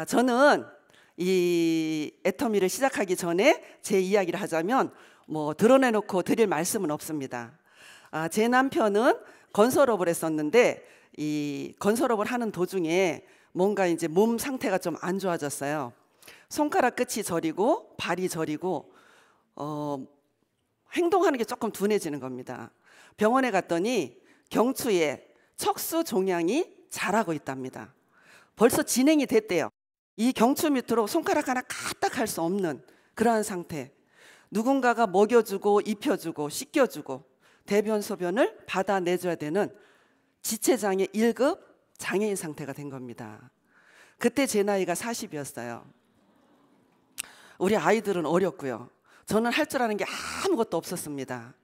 저는 이 애터미를 시작하기 전에 제 이야기를 하자면 뭐 드러내놓고 드릴 말씀은 없습니다. 제 남편은 건설업을 했었는데 이 건설업을 하는 도중에 뭔가 이제 몸 상태가 좀 안 좋아졌어요. 손가락 끝이 저리고 발이 저리고 행동하는 게 조금 둔해지는 겁니다. 병원에 갔더니 경추에 척수 종양이 자라고 있답니다. 벌써 진행이 됐대요. 이 경추 밑으로 손가락 하나 까딱 할 수 없는 그러한 상태. 누군가가 먹여주고 입혀주고 씻겨주고 대변 소변을 받아내줘야 되는 지체장애 1급 장애인 상태가 된 겁니다. 그때 제 나이가 40이었어요. 우리 아이들은 어렸고요. 저는 할 줄 아는 게 아무것도 없었습니다.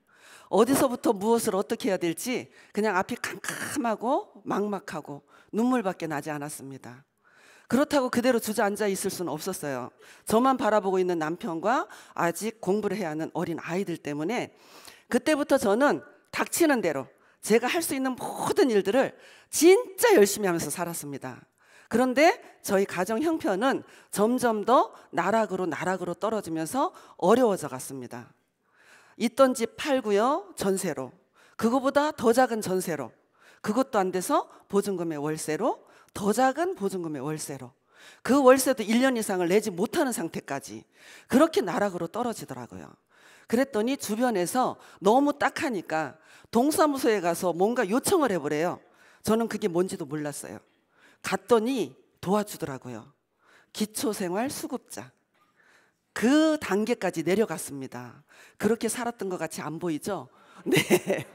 어디서부터 무엇을 어떻게 해야 될지 그냥 앞이 캄캄하고 막막하고 눈물밖에 나지 않았습니다. 그렇다고 그대로 주저앉아 있을 수는 없었어요. 저만 바라보고 있는 남편과 아직 공부를 해야 하는 어린 아이들 때문에 그때부터 저는 닥치는 대로 제가 할 수 있는 모든 일들을 진짜 열심히 하면서 살았습니다. 그런데 저희 가정 형편은 점점 더 나락으로 떨어지면서 어려워져 갔습니다. 있던 집 팔고요, 전세로. 그거보다 더 작은 전세로. 그것도 안 돼서 보증금의 월세로, 더 작은 보증금의 월세로. 그 월세도 1년 이상을 내지 못하는 상태까지 그렇게 나락으로 떨어지더라고요. 그랬더니 주변에서 너무 딱하니까 동사무소에 가서 뭔가 요청을 해보래요. 저는 그게 뭔지도 몰랐어요. 갔더니 도와주더라고요. 기초생활수급자. 그 단계까지 내려갔습니다. 그렇게 살았던 것 같이 안 보이죠? 네.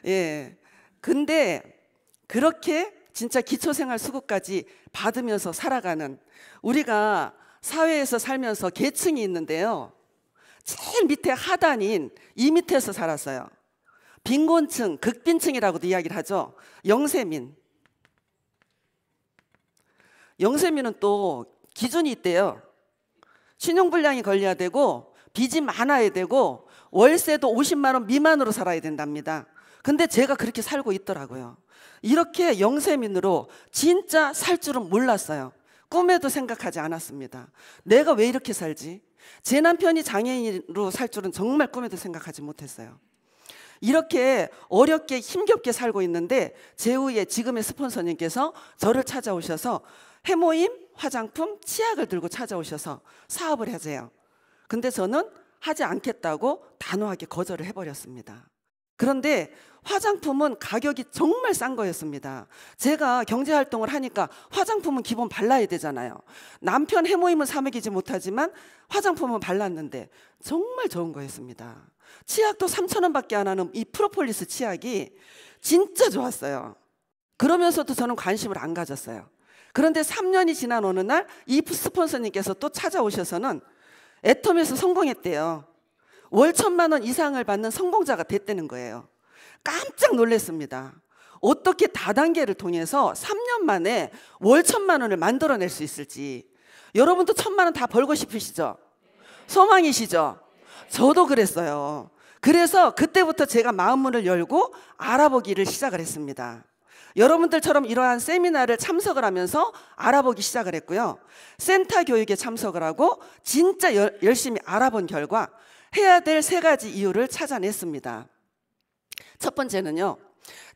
예. 근데 그렇게 진짜 기초생활수급까지 받으면서 살아가는 우리가 사회에서 살면서 계층이 있는데요. 제일 밑에 하단인 이 밑에서 살았어요. 빈곤층, 극빈층이라고도 이야기를 하죠. 영세민. 영세민은 또 기준이 있대요. 신용불량이 걸려야 되고 빚이 많아야 되고 월세도 50만 원 미만으로 살아야 된답니다. 근데 제가 그렇게 살고 있더라고요. 이렇게 영세민으로 진짜 살 줄은 몰랐어요. 꿈에도 생각하지 않았습니다. 내가 왜 이렇게 살지? 제 남편이 장애인으로 살 줄은 정말 꿈에도 생각하지 못했어요. 이렇게 어렵게 힘겹게 살고 있는데 제후에 지금의 스폰서님께서 저를 찾아오셔서 해모임, 화장품, 치약을 들고 찾아오셔서 사업을 하세요. 근데 저는 하지 않겠다고 단호하게 거절을 해버렸습니다. 그런데 화장품은 가격이 정말 싼 거였습니다. 제가 경제활동을 하니까 화장품은 기본 발라야 되잖아요. 남편 해모임은 사 먹이지 못하지만 화장품은 발랐는데 정말 좋은 거였습니다. 치약도 3,000원밖에 안 하는 이 프로폴리스 치약이 진짜 좋았어요. 그러면서도 저는 관심을 안 가졌어요. 그런데 3년이 지난 어느 날 이 스폰서님께서 또 찾아오셔서는 애텀에서 성공했대요. 월 1,000만 원 이상을 받는 성공자가 됐다는 거예요. 깜짝 놀랐습니다. 어떻게 다단계를 통해서 3년 만에 월 1,000만 원을 만들어낼 수 있을지. 여러분도 1,000만 원 다 벌고 싶으시죠? 소망이시죠? 저도 그랬어요. 그래서 그때부터 제가 마음문을 열고 알아보기를 시작을 했습니다. 여러분들처럼 이러한 세미나를 참석을 하면서 알아보기 시작을 했고요. 센터 교육에 참석을 하고 진짜 열심히 알아본 결과 해야 될 3가지 이유를 찾아냈습니다. 첫 번째는요.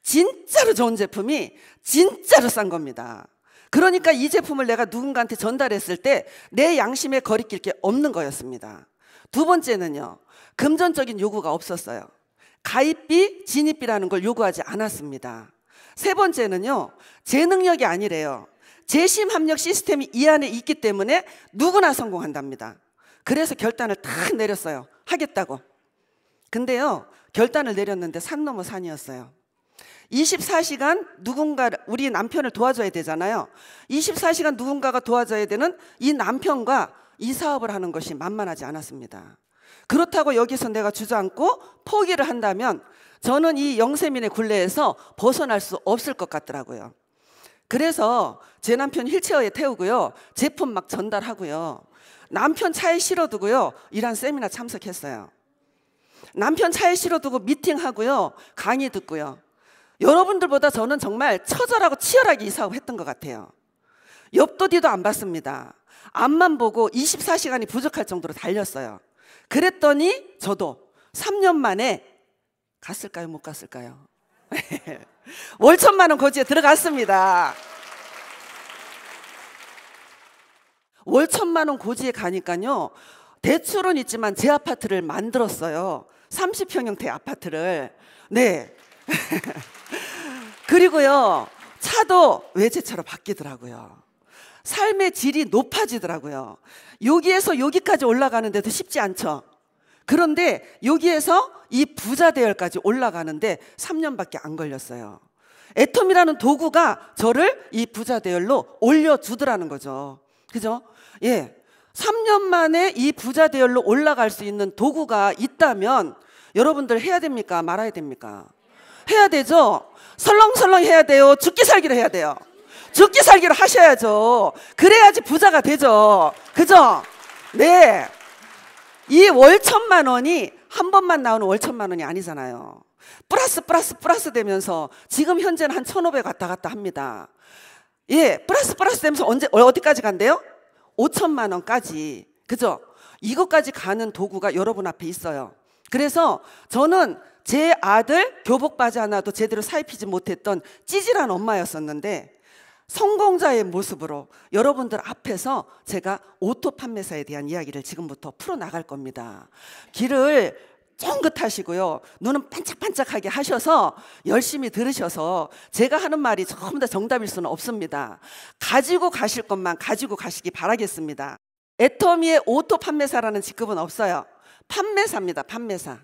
진짜로 좋은 제품이 진짜로 싼 겁니다. 그러니까 이 제품을 내가 누군가한테 전달했을 때 내 양심에 거리낄 게 없는 거였습니다. 두 번째는요. 금전적인 요구가 없었어요. 가입비, 진입비라는 걸 요구하지 않았습니다. 세 번째는요. 제 능력이 아니래요. 재심 합력 시스템이 이 안에 있기 때문에 누구나 성공한답니다. 그래서 결단을 딱 내렸어요. 하겠다고. 근데요. 결단을 내렸는데 산 넘어 산이었어요. 24시간 누군가 우리 남편을 도와줘야 되잖아요. 24시간 누군가가 도와줘야 되는 이 남편과 이 사업을 하는 것이 만만하지 않았습니다. 그렇다고 여기서 내가 주저앉고 포기를 한다면 저는 이 영세민의 굴레에서 벗어날 수 없을 것 같더라고요. 그래서 제 남편 휠체어에 태우고요. 제품 막 전달하고요. 남편 차에 실어두고요. 이런 세미나 참석했어요. 남편 차에 실어두고 미팅하고요. 강의 듣고요. 여러분들보다 저는 정말 처절하고 치열하게 이 사업을 했던 것 같아요. 옆도 뒤도 안 봤습니다. 앞만 보고 24시간이 부족할 정도로 달렸어요. 그랬더니 저도 3년 만에 갔을까요? 못 갔을까요? 월천만 원 고지에 들어갔습니다. 월천만 원 고지에 가니까요, 대출은 있지만 제 아파트를 만들었어요. 30평형대 아파트를. 네. 그리고요, 차도 외제차로 바뀌더라고요. 삶의 질이 높아지더라고요. 여기에서 여기까지 올라가는데도 쉽지 않죠. 그런데 여기에서 이 부자 대열까지 올라가는데 3년밖에 안 걸렸어요. 애텀이라는 도구가 저를 이 부자 대열로 올려주더라는 거죠. 그죠? 예. 3년 만에 이 부자 대열로 올라갈 수 있는 도구가 있다면 여러분들 해야 됩니까? 말아야 됩니까? 해야 되죠? 설렁설렁 해야 돼요? 죽기 살기로 해야 돼요? 죽기 살기로 하셔야죠. 그래야지 부자가 되죠. 그죠? 네. 이 월천만 원이 한 번만 나오는 월천만 원이 아니잖아요. 플러스 되면서 지금 현재는 한 1,500 왔다 갔다 합니다. 예, 플러스 되면서 어디까지 간대요? 5천만 원까지. 그죠? 이것까지 가는 도구가 여러분 앞에 있어요. 그래서 저는 제 아들 교복 바지 하나도 제대로 사입히지 못했던 찌질한 엄마였었는데, 성공자의 모습으로 여러분들 앞에서 제가 오토 판매사에 대한 이야기를 지금부터 풀어나갈 겁니다. 길을 쫑긋하시고요, 눈은 반짝반짝하게 하셔서 열심히 들으셔서, 제가 하는 말이 전부 다 정답일 수는 없습니다. 가지고 가실 것만 가지고 가시기 바라겠습니다. 애터미의 오토 판매사라는 직급은 없어요. 판매사입니다. 판매사.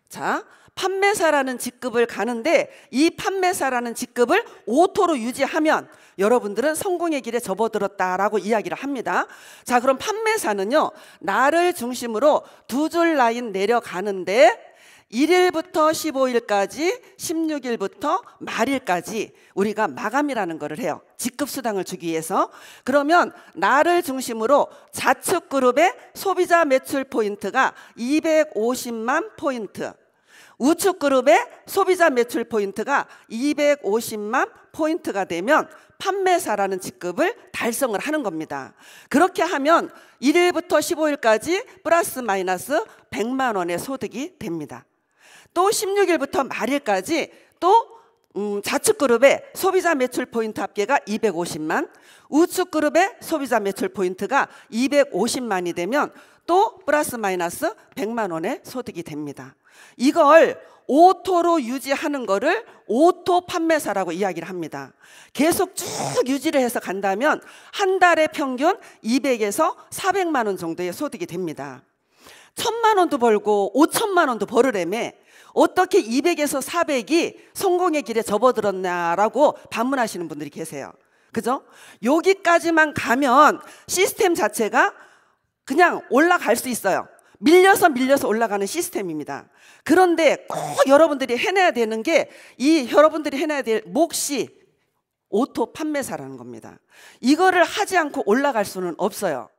자, 판매사라는 직급을 가는데, 이 판매사라는 직급을 오토로 유지하면 여러분들은 성공의 길에 접어들었다라고 이야기를 합니다. 자, 그럼 판매사는요, 나를 중심으로 두 줄 라인 내려가는데 1일부터 15일까지, 16일부터 말일까지 우리가 마감이라는 거를 해요. 직급수당을 주기 위해서. 그러면 나를 중심으로 좌측 그룹의 소비자 매출 포인트가 250만 포인트, 우측 그룹의 소비자 매출 포인트가 250만 포인트가 되면 판매사라는 직급을 달성을 하는 겁니다. 그렇게 하면 1일부터 15일까지 플러스 마이너스 100만 원의 소득이 됩니다. 또 16일부터 말일까지 또 좌측 그룹의 소비자 매출 포인트 합계가 250만, 우측 그룹의 소비자 매출 포인트가 250만이 되면 또 플러스 마이너스 100만 원의 소득이 됩니다. 이걸 오토로 유지하는 거를 오토 판매사라고 이야기를 합니다. 계속 쭉 유지를 해서 간다면 한 달에 평균 200에서 400만 원 정도의 소득이 됩니다. 1,000만 원도 벌고 5천만 원도 벌으려면 어떻게 200에서 400이 성공의 길에 접어들었냐라고 반문하시는 분들이 계세요. 그죠? 여기까지만 가면 시스템 자체가 그냥 올라갈 수 있어요. 밀려서 올라가는 시스템입니다. 그런데 꼭 여러분들이 해내야 되는 게, 여러분들이 해내야 될 몫이 오토 판매사라는 겁니다. 이거를 하지 않고 올라갈 수는 없어요.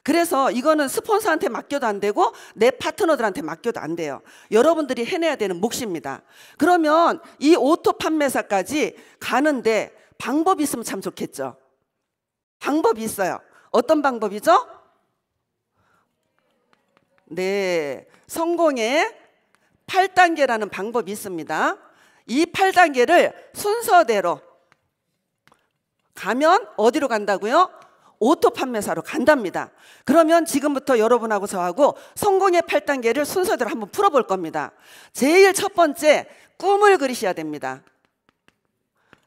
그래서 이거는 스폰서한테 맡겨도 안 되고 내 파트너들한테 맡겨도 안 돼요. 여러분들이 해내야 되는 몫입니다. 그러면 이 오토 판매사까지 가는데 방법이 있으면 참 좋겠죠. 방법이 있어요. 어떤 방법이죠? 네, 성공의 8단계라는 방법이 있습니다. 이 8단계를 순서대로 가면 어디로 간다고요? 오토 판매사로 간답니다. 그러면 지금부터 여러분하고 저하고 성공의 8단계를 순서대로 한번 풀어볼 겁니다. 제일 첫 번째, 꿈을 그리셔야 됩니다.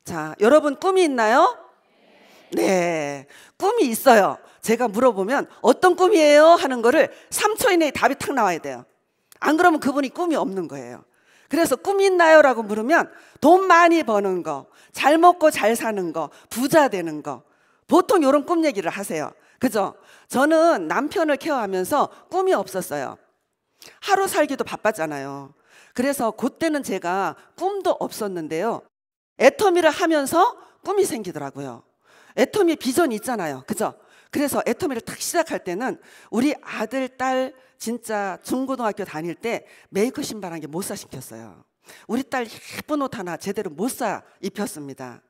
자, 여러분 꿈이 있나요? 네, 꿈이 있어요. 제가 물어보면 어떤 꿈이에요? 하는 거를 3초 이내에 답이 탁 나와야 돼요. 안 그러면 그분이 꿈이 없는 거예요. 그래서 꿈이 있나요? 라고 물으면 돈 많이 버는 거, 잘 먹고 잘 사는 거, 부자 되는 거, 보통 이런 꿈 얘기를 하세요. 그죠? 저는 남편을 케어하면서 꿈이 없었어요. 하루 살기도 바빴잖아요. 그래서 그때는 제가 꿈도 없었는데요, 애터미를 하면서 꿈이 생기더라고요. 애터미 비전이 있잖아요. 그죠? 그래서 애터미를 딱 시작할 때는 우리 아들, 딸 진짜 중고등학교 다닐 때 메이커 신발 한 개 못 사 시켰어요. 우리 딸 예쁜 옷 하나 제대로 못 사 입혔습니다.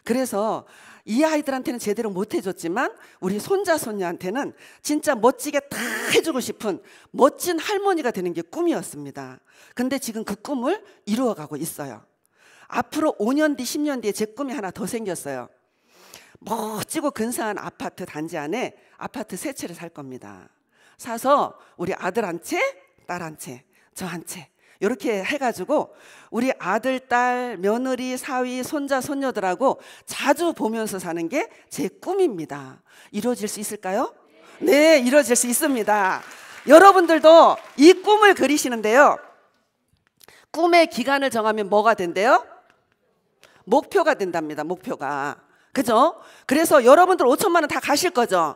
그래서 이 아이들한테는 제대로 못 해줬지만 우리 손자 손녀한테는 진짜 멋지게 다 해주고 싶은 멋진 할머니가 되는 게 꿈이었습니다. 근데 지금 그 꿈을 이루어가고 있어요. 앞으로 5년 뒤 10년 뒤에 제 꿈이 하나 더 생겼어요. 멋지고 근사한 아파트 단지 안에 아파트 3채를 살 겁니다. 사서 우리 아들 한 채, 딸 한 채, 저 한 채 이렇게 해가지고 우리 아들, 딸, 며느리, 사위, 손자, 손녀들하고 자주 보면서 사는 게 제 꿈입니다. 이루어질 수 있을까요? 네, 이루어질 수 있습니다. 여러분들도 이 꿈을 그리시는데요. 꿈의 기간을 정하면 뭐가 된대요? 목표가 된답니다. 목표가. 그죠? 그래서 여러분들 5천만 원 다 가실 거죠?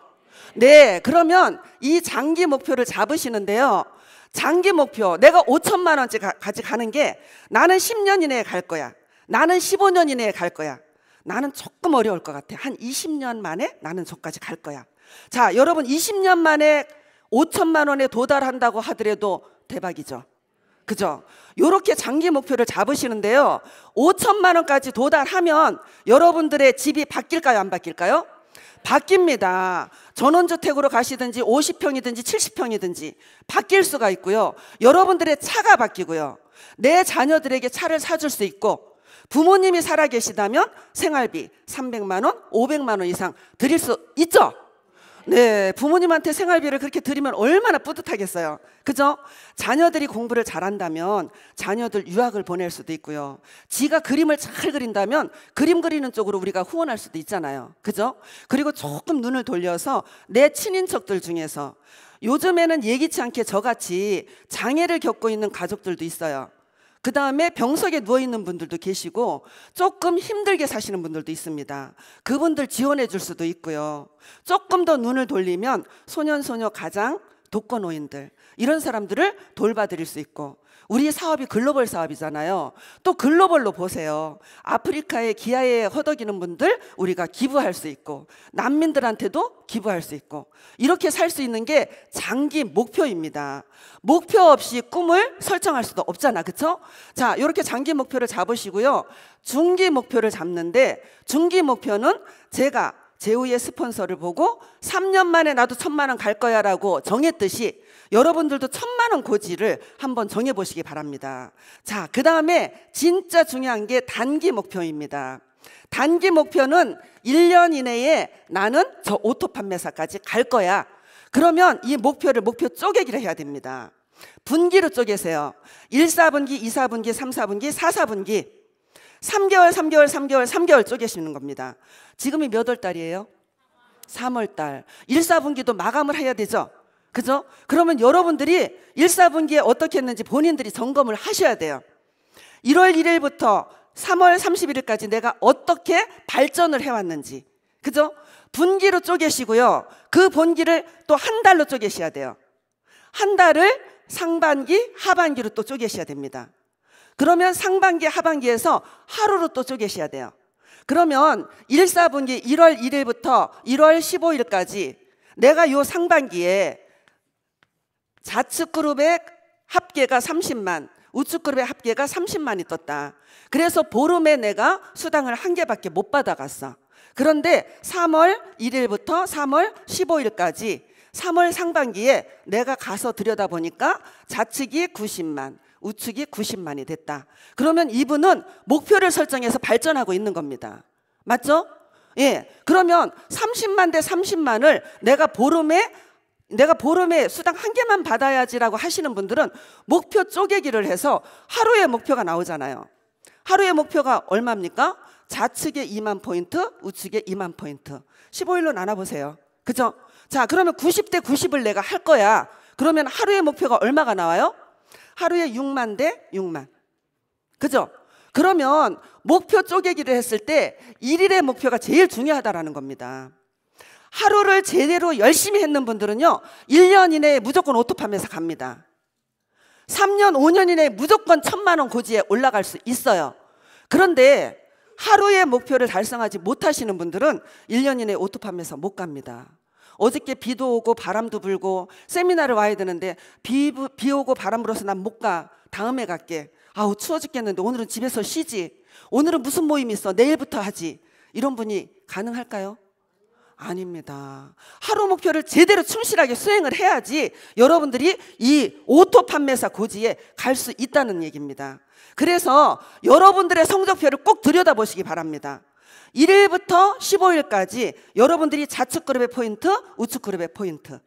네, 그러면 이 장기 목표를 잡으시는데요. 장기 목표, 내가 5천만 원까지 가는 게 나는 10년 이내에 갈 거야. 나는 15년 이내에 갈 거야. 나는 조금 어려울 것 같아. 한 20년 만에 나는 저까지 갈 거야. 자, 여러분 20년 만에 5천만 원에 도달한다고 하더라도 대박이죠. 그죠? 요렇게 장기 목표를 잡으시는데요. 5천만 원까지 도달하면 여러분들의 집이 바뀔까요? 안 바뀔까요? 바뀝니다. 전원주택으로 가시든지 50평이든지 70평이든지 바뀔 수가 있고요. 여러분들의 차가 바뀌고요. 내 자녀들에게 차를 사줄 수 있고, 부모님이 살아계시다면 생활비 300만 원, 500만 원 이상 드릴 수 있죠? 네, 부모님한테 생활비를 그렇게 드리면 얼마나 뿌듯하겠어요. 그죠? 자녀들이 공부를 잘한다면 자녀들 유학을 보낼 수도 있고요. 지가 그림을 잘 그린다면 그림 그리는 쪽으로 우리가 후원할 수도 있잖아요. 그죠? 그리고 조금 눈을 돌려서 내 친인척들 중에서 요즘에는 예기치 않게 저같이 장애를 겪고 있는 가족들도 있어요. 그 다음에 병석에 누워있는 분들도 계시고 조금 힘들게 사시는 분들도 있습니다. 그분들 지원해 줄 수도 있고요. 조금 더 눈을 돌리면 소년소녀 가장 독거노인들 이런 사람들을 돌봐드릴 수 있고, 우리 사업이 글로벌 사업이잖아요. 또 글로벌로 보세요. 아프리카에 기아에 허덕이는 분들 우리가 기부할 수 있고, 난민들한테도 기부할 수 있고, 이렇게 살 수 있는 게 장기 목표입니다. 목표 없이 꿈을 설정할 수도 없잖아. 그렇죠? 자, 이렇게 장기 목표를 잡으시고요. 중기 목표를 잡는데, 중기 목표는 제가 제우의 스폰서를 보고 3년 만에 나도 1,000만 원 갈 거야 라고 정했듯이 여러분들도 1,000만 원 고지를 한번 정해보시기 바랍니다. 자, 그 다음에 진짜 중요한 게 단기 목표입니다. 단기 목표는 1년 이내에 나는 저 오토 판매사까지 갈 거야. 그러면 이 목표를 목표 쪼개기를 해야 됩니다. 분기로 쪼개세요. 1, 4분기, 2, 4분기, 3, 4분기, 4, 4분기 3개월, 3개월, 3개월, 3개월 쪼개시는 겁니다. 지금이 몇 월 달이에요? 3월 달. 1, 4분기도 마감을 해야 되죠? 그죠? 그러면 여러분들이 1, 4분기에 어떻게 했는지 본인들이 점검을 하셔야 돼요. 1월 1일부터 3월 31일까지 내가 어떻게 발전을 해왔는지. 그죠? 분기로 쪼개시고요. 그 분기를 또 한 달로 쪼개셔야 돼요. 한 달을 상반기, 하반기로 또 쪼개셔야 됩니다. 그러면 상반기, 하반기에서 하루로 또 쪼개셔야 돼요. 그러면 1, 4분기 1월 1일부터 1월 15일까지 내가 요 상반기에 좌측 그룹의 합계가 30만, 우측 그룹의 합계가 30만이 떴다. 그래서 보름에 내가 수당을 1개밖에 못 받아갔어. 그런데 3월 1일부터 3월 15일까지 3월 상반기에 내가 가서 들여다보니까 좌측이 90만, 우측이 90만이 됐다. 그러면 이분은 목표를 설정해서 발전하고 있는 겁니다. 맞죠? 예. 그러면 30만 대 30만을 내가 보름에 수당 1개만 받아야지라고 하시는 분들은 목표 쪼개기를 해서 하루의 목표가 나오잖아요. 하루의 목표가 얼마입니까? 좌측에 2만 포인트, 우측에 2만 포인트. 15일로 나눠보세요. 그죠? 자, 그러면 90대 90을 내가 할 거야. 그러면 하루의 목표가 얼마가 나와요? 하루에 6만 대 6만. 그죠? 그러면 목표 쪼개기를 했을 때 1일의 목표가 제일 중요하다라는 겁니다. 하루를 제대로 열심히 했는 분들은요, 1년 이내에 무조건 오토 판매사 갑니다. 3년, 5년 이내에 무조건 1,000만 원 고지에 올라갈 수 있어요. 그런데 하루의 목표를 달성하지 못하시는 분들은 1년 이내에 오토 판매사 못 갑니다. 어저께 비도 오고 바람도 불고 세미나를 와야 되는데 비 오고 바람 불어서 난 못 가. 다음에 갈게. 아우 추워 죽겠는데 오늘은 집에서 쉬지, 오늘은 무슨 모임이 있어, 내일부터 하지, 이런 분이 가능할까요? 아닙니다. 하루 목표를 제대로 충실하게 수행을 해야지 여러분들이 이 오토 판매사 고지에 갈 수 있다는 얘기입니다. 그래서 여러분들의 성적표를 꼭 들여다보시기 바랍니다. 1일부터 15일까지 여러분들이 좌측 그룹의 포인트, 우측 그룹의 포인트,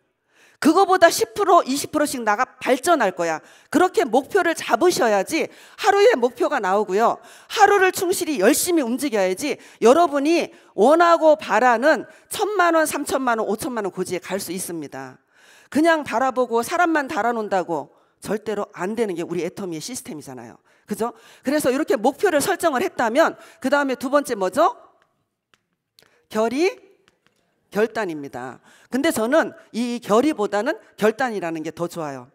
그거보다 10% 20%씩 나가 발전할 거야. 그렇게 목표를 잡으셔야지 하루에 목표가 나오고요, 하루를 충실히 열심히 움직여야지 여러분이 원하고 바라는 1,000만 원, 3,000만 원, 5,000만 원 고지에 갈 수 있습니다. 그냥 바라보고 사람만 달아놓는다고 절대로 안 되는 게 우리 애터미의 시스템이잖아요. 그죠? 그래서 이렇게 목표를 설정을 했다면 그 다음에 두 번째 뭐죠? 결단입니다. 근데 저는 이 결의보다는 결단이라는 게 더 좋아요.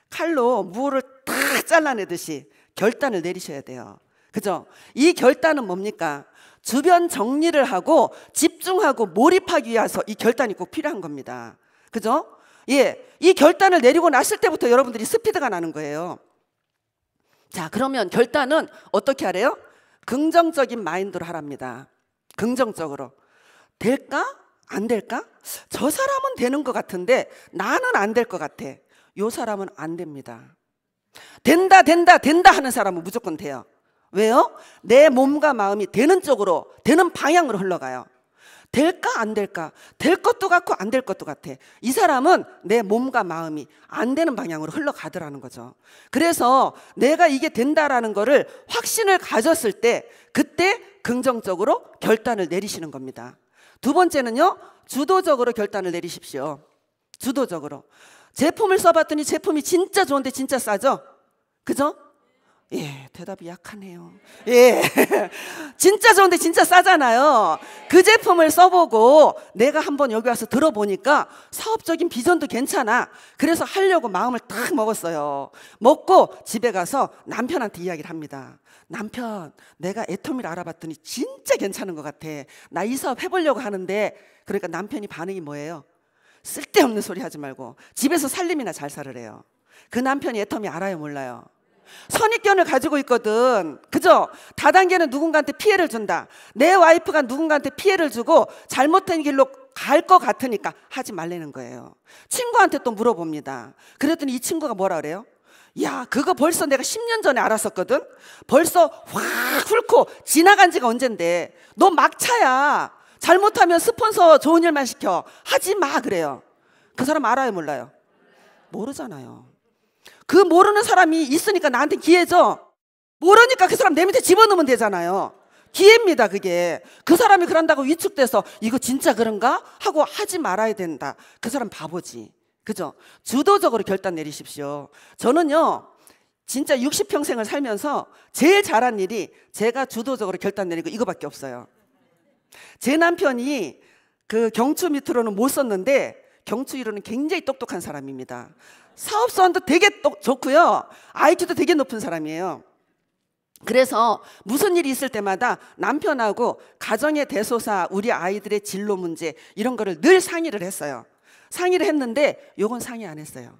칼로 무를 다 잘라내듯이 결단을 내리셔야 돼요. 그죠? 이 결단은 뭡니까? 주변 정리를 하고 집중하고 몰입하기 위해서 이 결단이 꼭 필요한 겁니다. 그죠? 예, 이 결단을 내리고 났을 때부터 여러분들이 스피드가 나는 거예요. 자, 그러면 결단은 어떻게 하래요? 긍정적인 마인드로 하랍니다. 긍정적으로. 될까? 안 될까? 저 사람은 되는 것 같은데 나는 안 될 것 같아. 요 사람은 안 됩니다. 된다 된다 된다 하는 사람은 무조건 돼요. 왜요? 내 몸과 마음이 되는 쪽으로, 되는 방향으로 흘러가요. 될까 안 될까? 될 것도 같고 안 될 것도 같아. 이 사람은 내 몸과 마음이 안 되는 방향으로 흘러가더라는 거죠. 그래서 내가 이게 된다라는 거를 확신을 가졌을 때 그때 긍정적으로 결단을 내리시는 겁니다. 두 번째는요, 주도적으로 결단을 내리십시오. 주도적으로. 제품을 써봤더니 제품이 진짜 좋은데 진짜 싸죠? 그죠? 예, 대답이 약하네요. 예, 진짜 좋은데 진짜 싸잖아요. 그 제품을 써보고 내가 한번 여기 와서 들어보니까 사업적인 비전도 괜찮아. 그래서 하려고 마음을 딱 먹었어요. 먹고 집에 가서 남편한테 이야기를 합니다. 남편, 내가 애터미를 알아봤더니 진짜 괜찮은 것 같아. 나 이 사업 해보려고 하는데. 그러니까 남편이 반응이 뭐예요? 쓸데없는 소리 하지 말고 집에서 살림이나 잘 살으래요. 그 남편이 애터미 알아요, 몰라요? 선입견을 가지고 있거든. 그죠? 다단계는 누군가한테 피해를 준다. 내 와이프가 누군가한테 피해를 주고 잘못된 길로 갈 것 같으니까 하지 말라는 거예요. 친구한테 또 물어봅니다. 그랬더니 이 친구가 뭐라 그래요? 야, 그거 벌써 내가 10년 전에 알았었거든. 벌써 확 훑고 지나간 지가 언젠데 너 막차야. 잘못하면 스폰서 좋은 일만 시켜. 하지 마. 그래요. 그 사람 알아요, 몰라요? 모르잖아요. 그 모르는 사람이 있으니까 나한테 기회죠. 모르니까 그 사람 내 밑에 집어넣으면 되잖아요. 기회입니다, 그게. 그 사람이 그런다고 위축돼서 이거 진짜 그런가? 하고 하지 말아야 된다. 그 사람 바보지. 그죠? 주도적으로 결단 내리십시오. 저는요, 진짜 60평생을 살면서 제일 잘한 일이 제가 주도적으로 결단 내리고 이거밖에 없어요. 제 남편이 그 경추 밑으로는 못 썼는데 경추 위로는 굉장히 똑똑한 사람입니다. 사업성도 되게 좋고요, IQ도 되게 높은 사람이에요. 그래서 무슨 일이 있을 때마다 남편하고 가정의 대소사, 우리 아이들의 진로 문제 이런 거를 늘 상의를 했어요. 상의를 했는데 요건 상의 안 했어요.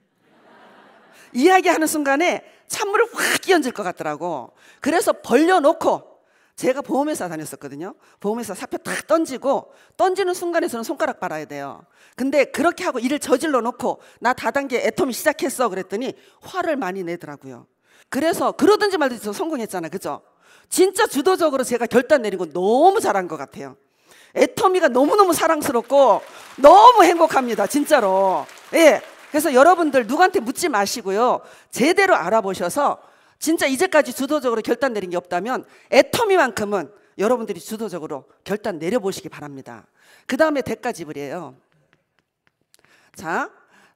이야기하는 순간에 찬물을 확 끼얹을 것 같더라고. 그래서 벌려놓고, 제가 보험회사 다녔었거든요. 보험회사 사표 딱 던지고, 던지는 순간에 저는 손가락 빨아야 돼요. 근데 그렇게 하고 일을 저질러 놓고 나 다단계 애터미 시작했어 그랬더니 화를 많이 내더라고요. 그래서 그러든지 말든지 저 성공했잖아. 그죠? 진짜 주도적으로 제가 결단 내린 건 너무 잘한 것 같아요. 애터미가 너무너무 사랑스럽고 너무 행복합니다, 진짜로. 예. 그래서 여러분들 누구한테 묻지 마시고요, 제대로 알아보셔서 진짜 이제까지 주도적으로 결단 내린 게 없다면 애터미만큼은 여러분들이 주도적으로 결단 내려보시기 바랍니다. 그 다음에 대가 지불이에요. 자,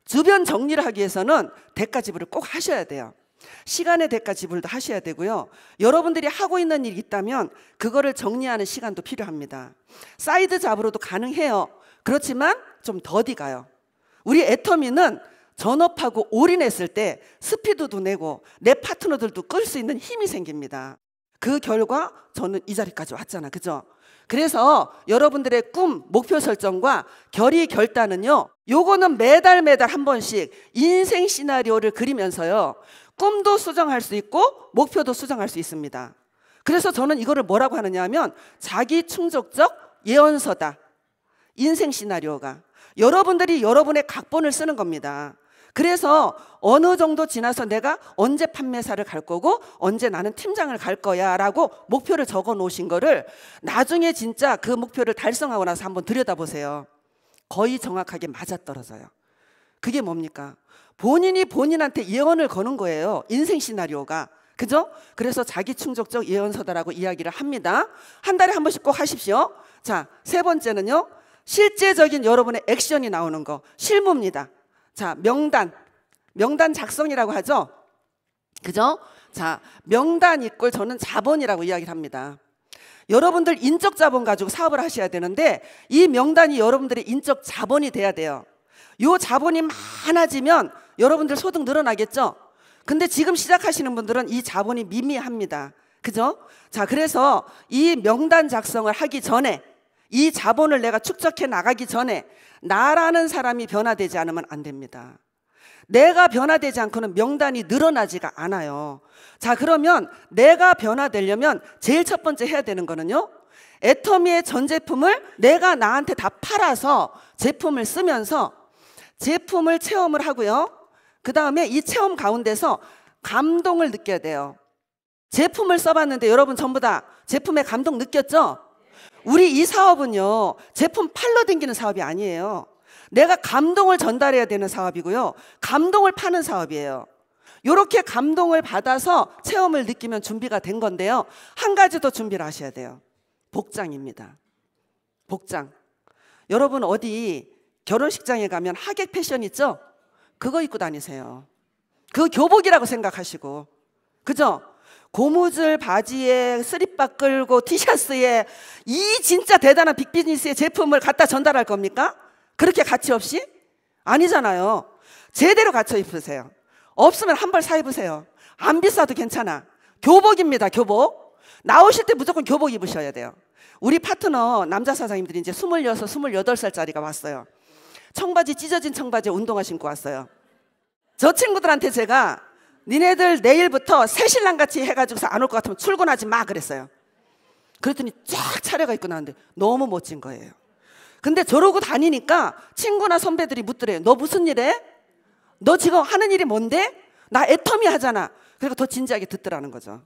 주변 정리를 하기 위해서는 대가 지불을 꼭 하셔야 돼요. 시간의 대가 지불도 하셔야 되고요, 여러분들이 하고 있는 일이 있다면 그거를 정리하는 시간도 필요합니다. 사이드 잡으로도 가능해요. 그렇지만 좀 더디 가요. 우리 애터미는 전업하고 올인했을 때 스피드도 내고 내 파트너들도 끌 수 있는 힘이 생깁니다. 그 결과 저는 이 자리까지 왔잖아. 그죠? 그래서 여러분들의 꿈, 목표 설정과 결의, 결단은요, 요거는 매달 한 번씩 인생 시나리오를 그리면서요, 꿈도 수정할 수 있고 목표도 수정할 수 있습니다. 그래서 저는 이거를 뭐라고 하느냐 하면 자기 충족적 예언서다. 인생 시나리오가 여러분들이 여러분의 각본을 쓰는 겁니다. 그래서 어느 정도 지나서 내가 언제 판매사를 갈 거고 언제 나는 팀장을 갈 거야 라고 목표를 적어 놓으신 거를 나중에 진짜 그 목표를 달성하고 나서 한번 들여다보세요. 거의 정확하게 맞아떨어져요. 그게 뭡니까? 본인이 본인한테 예언을 거는 거예요. 인생 시나리오가. 그죠? 그래서 자기 충족적 예언서다라고 이야기를 합니다. 한 달에 한 번씩 꼭 하십시오. 자, 세 번째는요. 실제적인 여러분의 액션이 나오는 거. 실무입니다. 자, 명단 작성이라고 하죠. 그죠? 자, 명단 이꼴 저는 자본이라고 이야기를 합니다. 여러분들 인적 자본 가지고 사업을 하셔야 되는데 이 명단이 여러분들의 인적 자본이 돼야 돼요. 요 자본이 많아지면 여러분들 소득 늘어나겠죠? 근데 지금 시작하시는 분들은 이 자본이 미미합니다. 그죠? 자, 그래서 이 명단 작성을 하기 전에 이 자본을 내가 축적해 나가기 전에 나라는 사람이 변화되지 않으면 안 됩니다. 내가 변화되지 않고는 명단이 늘어나지가 않아요. 자, 그러면 내가 변화되려면 제일 첫 번째 해야 되는 거는요, 애터미의 전 제품을 내가 나한테 다 팔아서 제품을 쓰면서 제품을 체험을 하고요. 그 다음에 이 체험 가운데서 감동을 느껴야 돼요. 제품을 써봤는데 여러분 전부 다 제품에 감동 느꼈죠? 우리 이 사업은요, 제품 팔러 댕기는 사업이 아니에요. 내가 감동을 전달해야 되는 사업이고요, 감동을 파는 사업이에요. 이렇게 감동을 받아서 체험을 느끼면 준비가 된 건데요, 한 가지 더 준비를 하셔야 돼요. 복장입니다. 복장. 여러분 어디 결혼식장에 가면 하객 패션 있죠? 그거 입고 다니세요. 그거 교복이라고 생각하시고. 그죠? 고무줄 바지에 쓰리바 끌고 티셔츠에 이 진짜 대단한 빅비즈니스의 제품을 갖다 전달할 겁니까? 그렇게 가치 없이? 아니잖아요. 제대로 갖춰 입으세요. 없으면 한 벌 사 입으세요. 안 비싸도 괜찮아. 교복입니다. 교복. 나오실 때 무조건 교복 입으셔야 돼요. 우리 파트너 남자 사장님들이 이제 26, 28살짜리가 왔어요. 청바지, 찢어진 청바지에 운동화 신고 왔어요. 저 친구들한테 제가 니네들 내일부터 새신랑같이 해가지고서 안 올 것 같으면 출근하지 마 그랬어요. 그랬더니 쫙 차려가 입고 나왔는데 너무 멋진 거예요. 근데 저러고 다니니까 친구나 선배들이 묻더래요. 너 무슨 일 해? 너 지금 하는 일이 뭔데? 나 애터미 하잖아. 그리고 더 진지하게 듣더라는 거죠.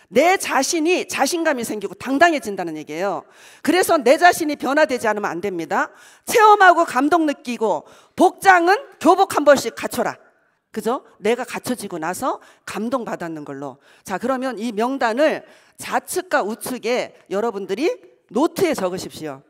내 자신이 자신감이 생기고 당당해진다는 얘기예요. 그래서 내 자신이 변화되지 않으면 안 됩니다. 체험하고 감동 느끼고 복장은 교복 한 벌씩 갖춰라. 그죠? 내가 갖춰지고 나서 감동받았는 걸로. 자, 그러면 이 명단을 좌측과 우측에 여러분들이 노트에 적으십시오.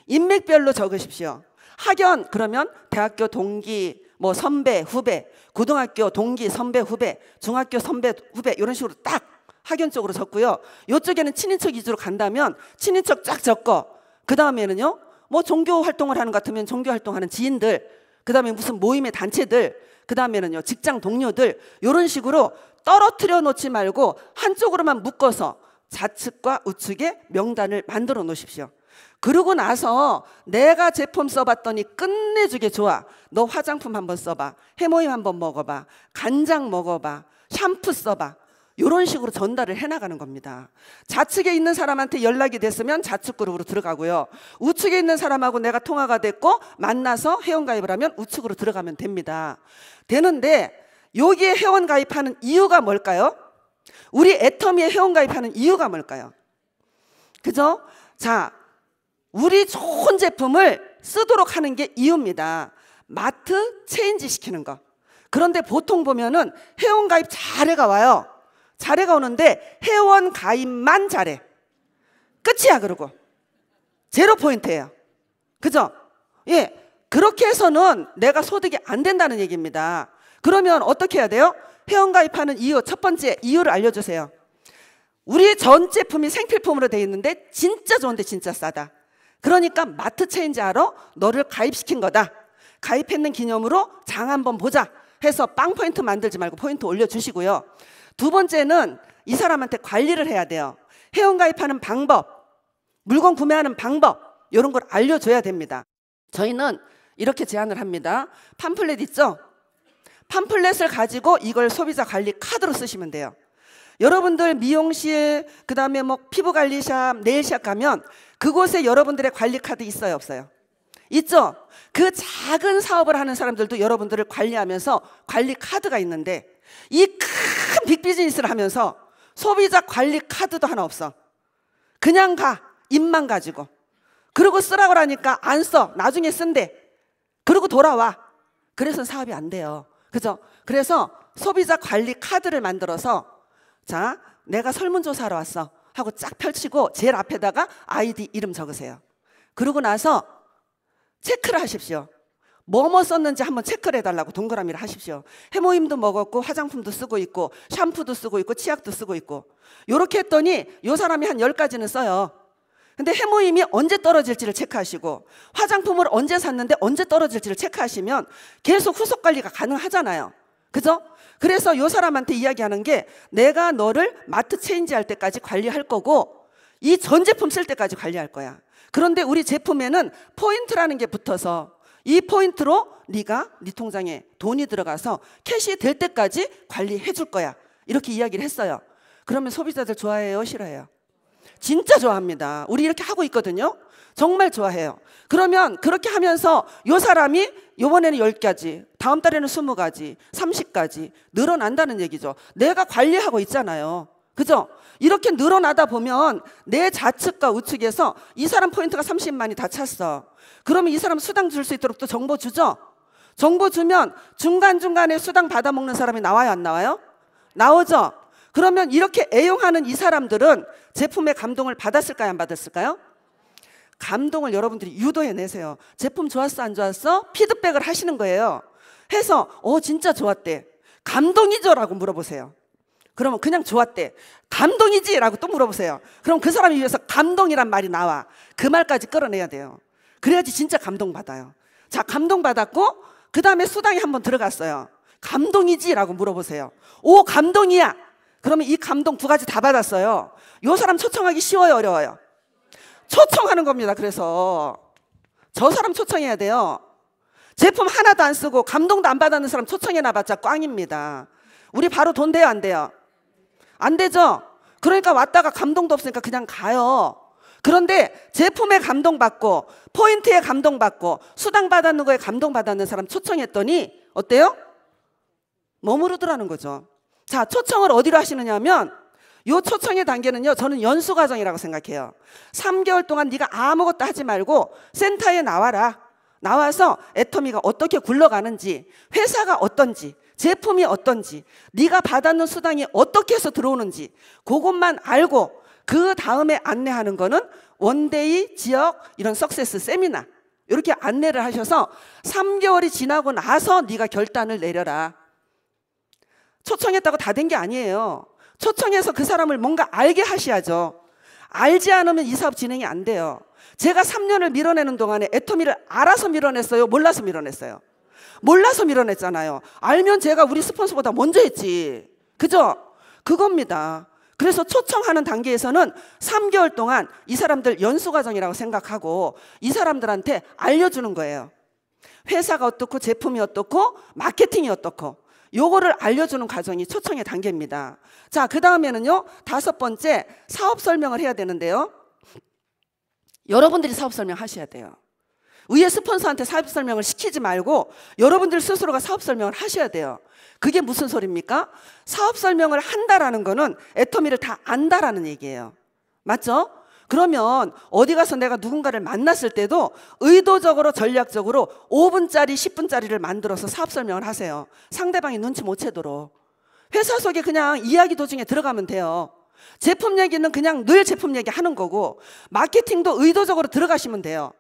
인맥별로 적으십시오. 학연 그러면 대학교 동기, 뭐 선배, 후배, 고등학교 동기, 선배, 후배, 중학교 선배, 후배 이런 식으로 딱 학연 쪽으로 적고요. 이쪽에는 친인척 위주로 간다면 친인척 쫙 적고, 그 다음에는요, 뭐 종교 활동을 하는 것 같으면 종교 활동하는 지인들, 그 다음에 무슨 모임의 단체들, 그 다음에는요 직장 동료들, 이런 식으로 떨어뜨려 놓지 말고 한쪽으로만 묶어서 좌측과 우측에 명단을 만들어 놓으십시오. 그러고 나서 내가 제품 써봤더니 끝내주게 좋아. 너 화장품 한번 써봐. 해모임 한번 먹어봐. 간장 먹어봐. 샴푸 써봐. 이런 식으로 전달을 해나가는 겁니다. 좌측에 있는 사람한테 연락이 됐으면 좌측 그룹으로 들어가고요, 우측에 있는 사람하고 내가 통화가 됐고 만나서 회원가입을 하면 우측으로 들어가면 됩니다. 되는데 여기에 회원가입하는 이유가 뭘까요? 우리 애터미에 회원가입하는 이유가 뭘까요? 그죠? 자, 우리 좋은 제품을 쓰도록 하는 게 이유입니다. 마트 체인지 시키는 거. 그런데 보통 보면은 회원가입 잘해가 와요. 잘해가 오는데 회원 가입만 잘해. 끝이야. 그러고 제로 포인트예요. 그죠? 예, 그렇게 해서는 내가 소득이 안 된다는 얘기입니다. 그러면 어떻게 해야 돼요? 회원 가입하는 이유, 첫 번째 이유를 알려주세요. 우리 전 제품이 생필품으로 되어 있는데 진짜 좋은데 진짜 싸다. 그러니까 마트 체인지하러 너를 가입시킨 거다. 가입했는 기념으로 장 한번 보자 해서 빵 포인트 만들지 말고 포인트 올려주시고요. 두 번째는 이 사람한테 관리를 해야 돼요. 회원가입하는 방법, 물건 구매하는 방법, 이런 걸 알려줘야 됩니다. 저희는 이렇게 제안을 합니다. 팜플렛 있죠? 팜플렛을 가지고 이걸 소비자 관리 카드로 쓰시면 돼요. 여러분들 미용실, 그 다음에 뭐 피부관리샵, 네일샵 가면 그곳에 여러분들의 관리 카드 있어요, 없어요? 있죠? 그 작은 사업을 하는 사람들도 여러분들을 관리하면서 관리 카드가 있는데, 이 큰 빅비즈니스를 하면서 소비자 관리 카드도 하나 없어. 그냥 가, 입만 가지고. 그리고 쓰라고 하니까 안 써, 나중에 쓴대. 그리고 돌아와. 그래서 사업이 안 돼요. 그죠? 그래서 소비자 관리 카드를 만들어서, 자, 내가 설문조사하러 왔어 하고 쫙 펼치고 제일 앞에다가 아이디 이름 적으세요. 그러고 나서 체크를 하십시오. 뭐뭐 썼는지 한번 체크를 해달라고 동그라미를 하십시오. 해모임도 먹었고 화장품도 쓰고 있고 샴푸도 쓰고 있고 치약도 쓰고 있고, 요렇게 했더니 요 사람이 한 10가지는 써요. 근데 해모임이 언제 떨어질지를 체크하시고 화장품을 언제 샀는데 언제 떨어질지를 체크하시면 계속 후속 관리가 가능하잖아요. 그죠? 그래서 요 사람한테 이야기하는 게, 내가 너를 마트 체인지 할 때까지 관리할 거고 이 전 제품 쓸 때까지 관리할 거야. 그런데 우리 제품에는 포인트라는 게 붙어서 이 포인트로 네가 네 통장에 돈이 들어가서 캐시 될 때까지 관리해 줄 거야. 이렇게 이야기를 했어요. 그러면 소비자들 좋아해요, 싫어해요? 진짜 좋아합니다. 우리 이렇게 하고 있거든요. 정말 좋아해요. 그러면 그렇게 하면서 요 사람이 요번에는 10가지, 다음 달에는 20가지, 30가지 늘어난다는 얘기죠. 내가 관리하고 있잖아요. 그죠? 이렇게 늘어나다 보면 내 좌측과 우측에서 이 사람 포인트가 30만이 다 찼어. 그러면 이 사람 수당 줄 수 있도록 또 정보 주죠? 정보 주면 중간중간에 수당 받아먹는 사람이 나와요, 안 나와요? 나오죠? 그러면 이렇게 애용하는 이 사람들은 제품의 감동을 받았을까요, 안 받았을까요? 감동을 여러분들이 유도해내세요. 제품 좋았어, 안 좋았어? 피드백을 하시는 거예요. 해서 진짜 좋았대. 감동이죠? 라고 물어보세요. 그러면 그냥 좋았대. 감동이지? 라고 또 물어보세요. 그럼 그 사람이 위해서 감동이란 말이 나와. 그 말까지 끌어내야 돼요. 그래야지 진짜 감동받아요. 자, 감동받았고 그 다음에 수당이 한번 들어갔어요. 감동이지? 라고 물어보세요. 오, 감동이야. 그러면 이 감동 2가지 다 받았어요. 요 사람 초청하기 쉬워요, 어려워요? 초청하는 겁니다. 그래서 저 사람 초청해야 돼요. 제품 하나도 안 쓰고 감동도 안 받았는 사람 초청해놔봤자 꽝입니다. 우리 바로 돈 돼요, 안 돼요? 안 되죠? 그러니까 왔다가 감동도 없으니까 그냥 가요. 그런데 제품에 감동받고 포인트에 감동받고 수당 받았는 거에 감동받았는 사람 초청했더니 어때요? 머무르더라는 거죠. 자, 초청을 어디로 하시느냐 하면, 요 초청의 단계는요, 저는 연수과정이라고 생각해요. 3개월 동안 네가 아무것도 하지 말고 센터에 나와라. 나와서 애터미가 어떻게 굴러가는지, 회사가 어떤지, 제품이 어떤지, 네가 받았는 수당이 어떻게 해서 들어오는지 그것만 알고 그 다음에 안내하는 거는 원데이, 지역, 이런 석세스 세미나 이렇게 안내를 하셔서 3개월이 지나고 나서 네가 결단을 내려라. 초청했다고 다 된 게 아니에요. 초청해서 그 사람을 뭔가 알게 하셔야죠. 알지 않으면 이 사업 진행이 안 돼요. 제가 3년을 밀어내는 동안에 애터미를 알아서 밀어냈어요? 몰라서 밀어냈어요? 몰라서 밀어냈잖아요. 알면 제가 우리 스폰서보다 먼저 했지. 그죠? 그겁니다. 그래서 초청하는 단계에서는 3개월 동안 이 사람들 연수과정이라고 생각하고 이 사람들한테 알려주는 거예요. 회사가 어떻고 제품이 어떻고 마케팅이 어떻고 요거를 알려주는 과정이 초청의 단계입니다. 자, 그 다음에는요, 5번째 사업 설명을 해야 되는데요. 여러분들이 사업 설명 하셔야 돼요. 위에 스폰서한테 사업 설명을 시키지 말고 여러분들 스스로가 사업 설명을 하셔야 돼요. 그게 무슨 소리입니까? 사업 설명을 한다라는 거는 애터미를 다 안다라는 얘기예요. 맞죠? 그러면 어디 가서 내가 누군가를 만났을 때도 의도적으로 전략적으로 5분짜리 10분짜리를 만들어서 사업 설명을 하세요. 상대방이 눈치 못 채도록. 회사 속에 그냥 이야기 도중에 들어가면 돼요. 제품 얘기는 그냥 늘 제품 얘기 하는 거고 마케팅도 의도적으로 들어가시면 돼요.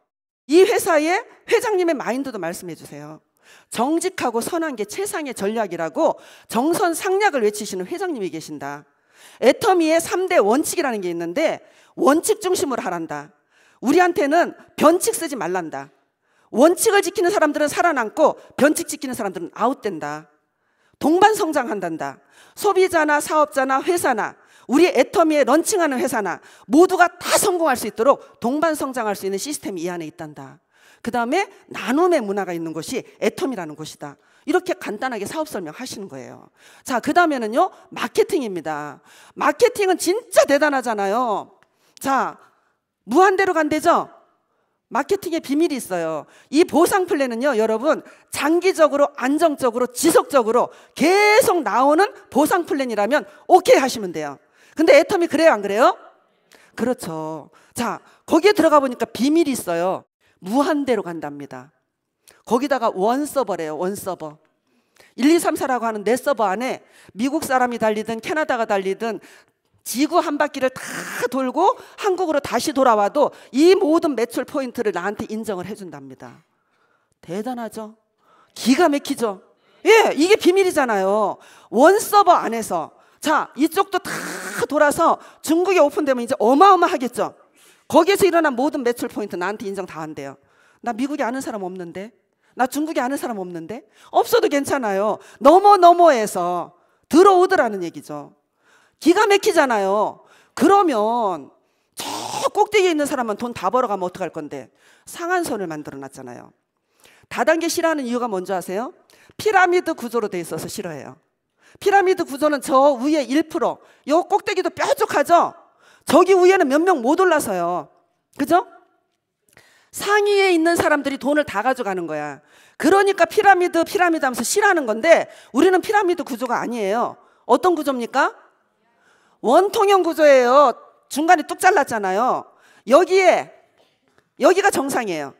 이 회사의 회장님의 마인드도 말씀해 주세요. 정직하고 선한 게 최상의 전략이라고 정선상략을 외치시는 회장님이 계신다. 애터미의 3대 원칙이라는 게 있는데 원칙 중심으로 하란다. 우리한테는 변칙 쓰지 말란다. 원칙을 지키는 사람들은 살아남고 변칙 지키는 사람들은 아웃된다. 동반 성장한단다. 소비자나 사업자나 회사나 우리 애터미에 런칭하는 회사나 모두가 다 성공할 수 있도록 동반 성장할 수 있는 시스템이 이 안에 있단다. 그 다음에 나눔의 문화가 있는 곳이 애텀이라는 곳이다. 이렇게 간단하게 사업 설명하시는 거예요. 자, 그 다음에는요, 마케팅입니다. 마케팅은 진짜 대단하잖아요. 자, 무한대로 간대죠? 마케팅의 비밀이 있어요. 이 보상 플랜은요, 여러분, 장기적으로, 안정적으로, 지속적으로 계속 나오는 보상 플랜이라면 오케이 하시면 돼요. 근데 애텀이 그래요, 안 그래요? 그렇죠. 자, 거기에 들어가 보니까 비밀이 있어요. 무한대로 간답니다. 거기다가 원서버래요, 원서버. 1, 2, 3, 4라고 하는 내 서버 안에 미국 사람이 달리든 캐나다가 달리든 지구 한 바퀴를 다 돌고 한국으로 다시 돌아와도 이 모든 매출 포인트를 나한테 인정을 해준답니다. 대단하죠? 기가 막히죠? 예, 이게 비밀이잖아요. 원서버 안에서. 자, 이쪽도 다 돌아서 중국에 오픈되면 이제 어마어마하겠죠? 거기에서 일어난 모든 매출 포인트 나한테 인정 다 한대요. 나 미국에 아는 사람 없는데? 나 중국에 아는 사람 없는데? 없어도 괜찮아요. 너머에서 들어오더라는 얘기죠. 기가 막히잖아요. 그러면 저 꼭대기에 있는 사람은 돈 다 벌어가면 어떡할 건데? 상한선을 만들어 놨잖아요. 다단계 싫어하는 이유가 뭔지 아세요? 피라미드 구조로 돼 있어서 싫어해요. 피라미드 구조는 저 위에 1%, 요 꼭대기도 뾰족하죠? 저기 위에는 몇 명 못 올라서요. 그죠? 상위에 있는 사람들이 돈을 다 가져가는 거야. 그러니까 피라미드 하면서 싫어하는 건데 우리는 피라미드 구조가 아니에요. 어떤 구조입니까? 원통형 구조예요. 중간에 뚝 잘랐잖아요. 여기가 정상이에요.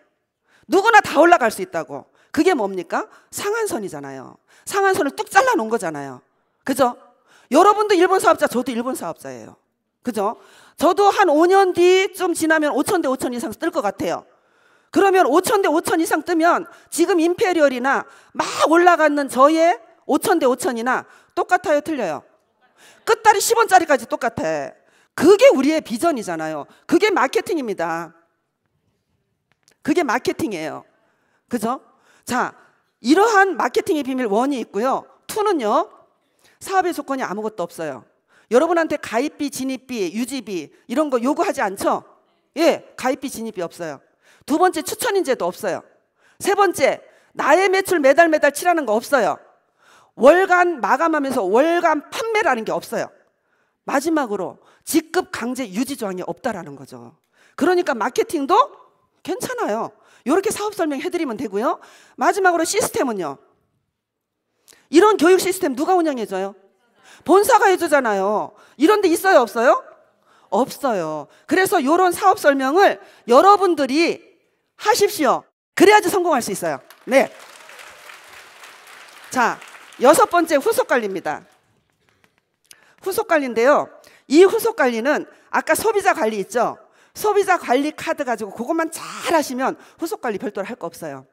누구나 다 올라갈 수 있다고. 그게 뭡니까? 상한선이잖아요. 상한선을 뚝 잘라 놓은 거잖아요. 그죠? 여러분도 일본 사업자, 저도 일본 사업자예요. 그죠? 저도 한 5년 뒤쯤 지나면 5천 대 5천 이상 뜰 것 같아요. 그러면 5천 대 5천 이상 뜨면 지금 임페리얼이나 막 올라가는 저의 5천 대 5천이나 똑같아요, 틀려요? 끝다리 10원짜리까지 똑같아. 그게 우리의 비전이잖아요. 그게 마케팅입니다. 그게 마케팅이에요. 그죠? 자, 이러한 마케팅의 비밀 1이 있고요. 2는요, 사업의 조건이 아무것도 없어요. 여러분한테 가입비, 진입비, 유지비 이런 거 요구하지 않죠? 예, 가입비, 진입비 없어요. 2번째, 추천인제도 없어요. 3번째, 나의 매출 매달 칠하는 거 없어요. 월간 마감하면서 월간 판매라는 게 없어요. 마지막으로 직급 강제 유지 조항이 없다라는 거죠. 그러니까 마케팅도 괜찮아요. 이렇게 사업 설명해드리면 되고요. 마지막으로 시스템은요. 이런 교육 시스템 누가 운영해줘요? 본사가 해주잖아요. 이런 데 있어요, 없어요? 없어요. 그래서 이런 사업 설명을 여러분들이 하십시오. 그래야지 성공할 수 있어요. 네. 자, 6번째 후속 관리입니다. 후속 관리인데요. 이 후속 관리는 아까 소비자 관리 있죠? 소비자 관리 카드 가지고 그것만 잘 하시면 후속 관리 별도로 할 거 없어요.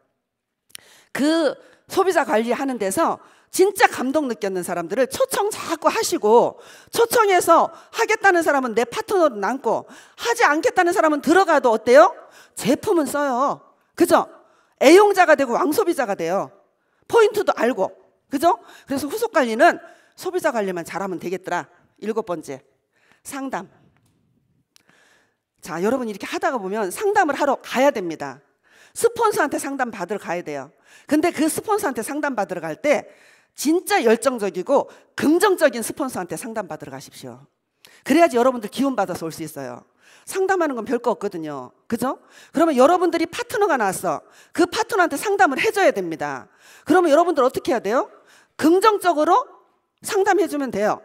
그 소비자 관리하는 데서 진짜 감동 느꼈는 사람들을 초청 자꾸 하시고, 초청해서 하겠다는 사람은 내 파트너로 남고, 하지 않겠다는 사람은 들어가도 어때요? 제품은 써요. 그죠? 애용자가 되고 왕소비자가 돼요. 포인트도 알고. 그죠? 그래서 후속 관리는 소비자 관리만 잘하면 되겠더라. 7번째, 상담. 자, 여러분 이렇게 하다가 보면 상담을 하러 가야 됩니다. 스폰서한테 상담 받으러 가야 돼요. 근데 그 스폰서한테 상담 받으러 갈 때 진짜 열정적이고 긍정적인 스폰서한테 상담 받으러 가십시오. 그래야지 여러분들 기운 받아서 올 수 있어요. 상담하는 건 별거 없거든요. 그죠? 그러면 여러분들이 파트너가 나왔어. 그 파트너한테 상담을 해줘야 됩니다. 그러면 여러분들 어떻게 해야 돼요? 긍정적으로 상담해주면 돼요.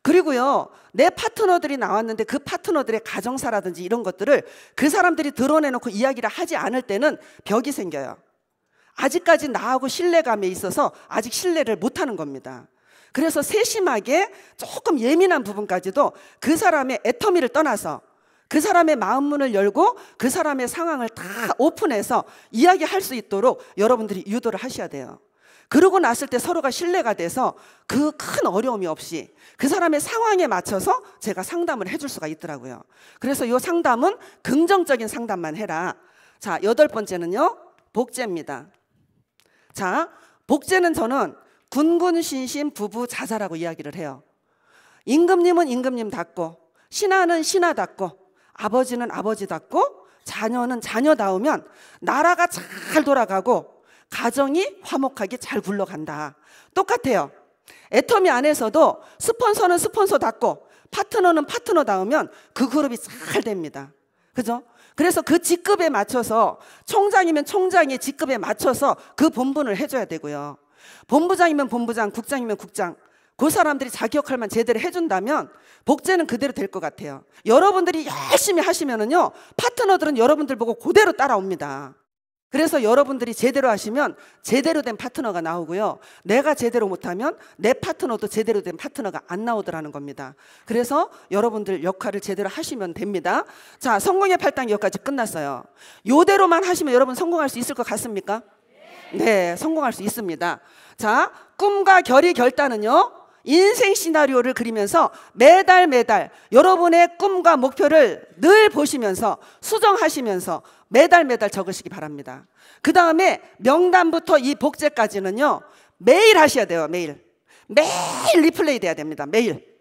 그리고요, 내 파트너들이 나왔는데 그 파트너들의 가정사라든지 이런 것들을 그 사람들이 드러내놓고 이야기를 하지 않을 때는 벽이 생겨요. 아직까지 나하고 신뢰감에 있어서 아직 신뢰를 못하는 겁니다. 그래서 세심하게 조금 예민한 부분까지도 그 사람의 애터미를 떠나서 그 사람의 마음 문을 열고 그 사람의 상황을 다 오픈해서 이야기할 수 있도록 여러분들이 유도를 하셔야 돼요. 그러고 났을 때 서로가 신뢰가 돼서 그 큰 어려움이 없이 그 사람의 상황에 맞춰서 제가 상담을 해줄 수가 있더라고요. 그래서 이 상담은 긍정적인 상담만 해라. 자, 8번째는요, 복제입니다. 자, 복제는 저는 군군신신 부부자자라고 이야기를 해요. 임금님은 임금님답고, 신하는 신하답고, 아버지는 아버지답고, 자녀는 자녀다우면 나라가 잘 돌아가고 가정이 화목하게 잘 굴러간다. 똑같아요. 애터미 안에서도 스폰서는 스폰서답고 파트너는 파트너다우면 그 그룹이 잘 됩니다. 그죠? 그래서 그 직급에 맞춰서, 총장이면 총장의 직급에 맞춰서 그 본분을 해줘야 되고요. 본부장이면 본부장, 국장이면 국장, 그 사람들이 자기 역할만 제대로 해준다면 복제는 그대로 될 것 같아요. 여러분들이 열심히 하시면은요, 파트너들은 여러분들 보고 그대로 따라옵니다. 그래서 여러분들이 제대로 하시면 제대로 된 파트너가 나오고요, 내가 제대로 못하면 내 파트너도 제대로 된 파트너가 안 나오더라는 겁니다. 그래서 여러분들 역할을 제대로 하시면 됩니다. 자, 성공의 8단계 여기까지 끝났어요. 요대로만 하시면 여러분 성공할 수 있을 것 같습니까? 네, 성공할 수 있습니다. 자, 꿈과 결의 결단은요, 인생 시나리오를 그리면서 매달 여러분의 꿈과 목표를 늘 보시면서 수정하시면서 매달 적으시기 바랍니다. 그 다음에 명단부터 이 복제까지는요, 매일 하셔야 돼요. 매일 리플레이 돼야 됩니다. 매일.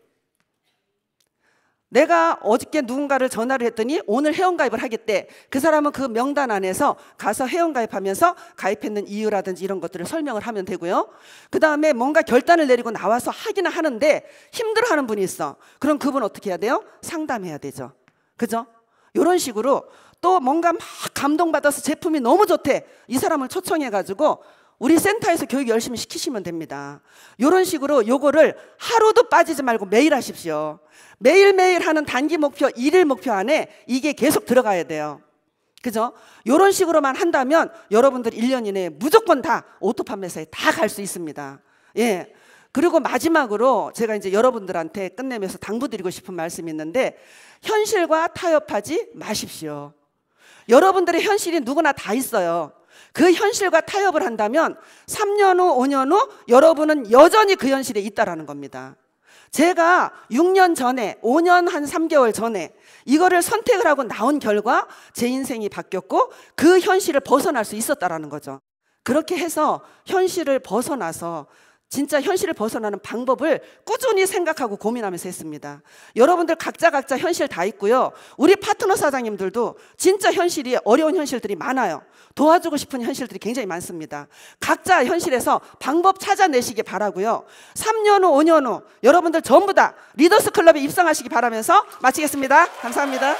내가 어저께 누군가를 전화를 했더니 오늘 회원가입을 하겠대. 그 사람은 그 명단 안에서 가서 회원가입하면서 가입했는 이유라든지 이런 것들을 설명을 하면 되고요. 그 다음에 뭔가 결단을 내리고 나와서 하기는 하는데 힘들어하는 분이 있어. 그럼 그분 어떻게 해야 돼요? 상담해야 되죠. 그죠? 이런 식으로 또 뭔가 막 감동받아서 제품이 너무 좋대. 이 사람을 초청해가지고 우리 센터에서 교육 열심히 시키시면 됩니다. 이런 식으로 요거를 하루도 빠지지 말고 매일 하십시오. 매일매일 하는 단기 목표, 일일 목표 안에 이게 계속 들어가야 돼요. 그죠? 이런 식으로만 한다면 여러분들 1년 이내에 무조건 다 오토 판매사에 다 갈 수 있습니다. 예. 그리고 마지막으로 제가 이제 여러분들한테 끝내면서 당부드리고 싶은 말씀이 있는데, 현실과 타협하지 마십시오. 여러분들의 현실이 누구나 다 있어요. 그 현실과 타협을 한다면 3년 후, 5년 후 여러분은 여전히 그 현실에 있다라는 겁니다. 제가 6년 전에, 5년 한 3개월 전에 이거를 선택을 하고 나온 결과 제 인생이 바뀌었고 그 현실을 벗어날 수 있었다라는 거죠. 그렇게 해서 현실을 벗어나서 진짜 현실을 벗어나는 방법을 꾸준히 생각하고 고민하면서 했습니다. 여러분들 각자 현실 다 있고요. 우리 파트너 사장님들도 진짜 현실이 어려운 현실들이 많아요. 도와주고 싶은 현실들이 굉장히 많습니다. 각자 현실에서 방법 찾아내시기 바라고요. 3년 후, 5년 후 여러분들 전부 다 리더스 클럽에 입성하시기 바라면서 마치겠습니다. 감사합니다.